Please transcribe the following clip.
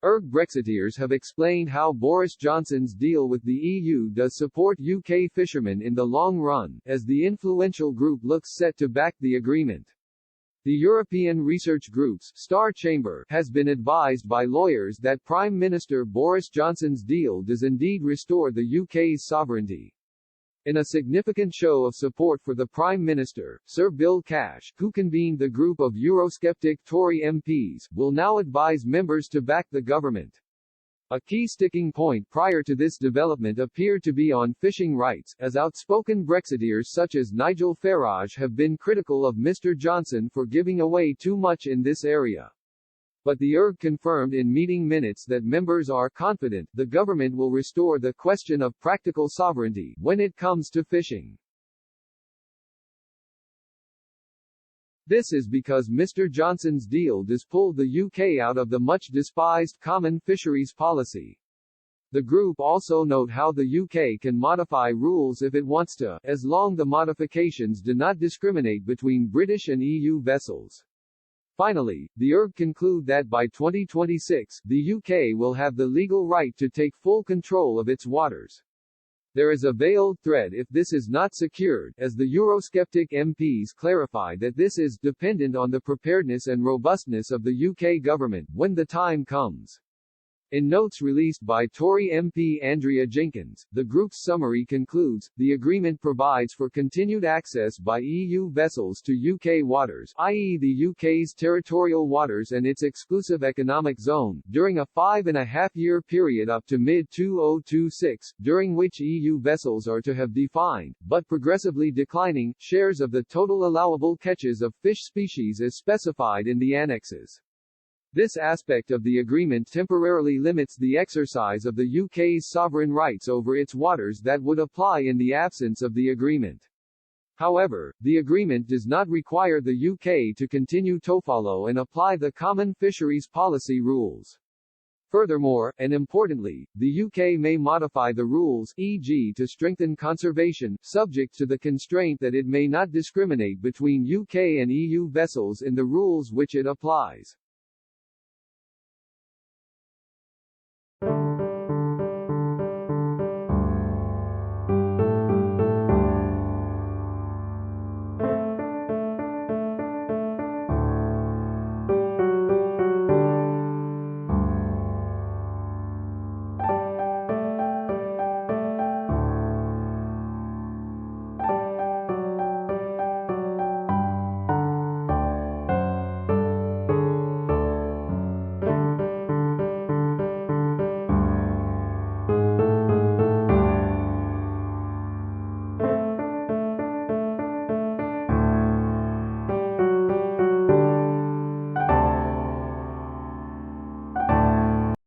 ERG Brexiteers have explained how Boris Johnson's deal with the EU does support UK fishermen in the long run, as the influential group looks set to back the agreement. The European research group's Star Chamber has been advised by lawyers that Prime Minister Boris Johnson's deal does indeed restore the UK's sovereignty. In a significant show of support for the Prime Minister, Sir Bill Cash, who convened the group of Eurosceptic Tory MPs, will now advise members to back the government. A key sticking point prior to this development appeared to be on fishing rights, as outspoken Brexiteers such as Nigel Farage have been critical of Mr. Johnson for giving away too much in this area. But the ERG confirmed in meeting minutes that members are confident the government will restore the question of practical sovereignty when it comes to fishing. This is because Mr. Johnson's deal does pull the UK out of the much-despised common fisheries policy. The group also note how the UK can modify rules if it wants to, as long the modifications do not discriminate between British and EU vessels. Finally, the ERG conclude that by 2026, the UK will have the legal right to take full control of its waters. There is a veiled threat if this is not secured, as the Eurosceptic MPs clarify that this is dependent on the preparedness and robustness of the UK government when the time comes. In notes released by Tory MP Andrea Jenkins, the group's summary concludes, the agreement provides for continued access by EU vessels to UK waters, i.e. the UK's territorial waters and its exclusive economic zone, during a 5.5-year period up to mid-2026, during which EU vessels are to have defined, but progressively declining, shares of the total allowable catches of fish species as specified in the annexes. This aspect of the agreement temporarily limits the exercise of the UK's sovereign rights over its waters that would apply in the absence of the agreement. However, the agreement does not require the UK to continue to follow and apply the common fisheries policy rules. Furthermore, and importantly, the UK may modify the rules, e.g. to strengthen conservation, subject to the constraint that it may not discriminate between UK and EU vessels in the rules which it applies.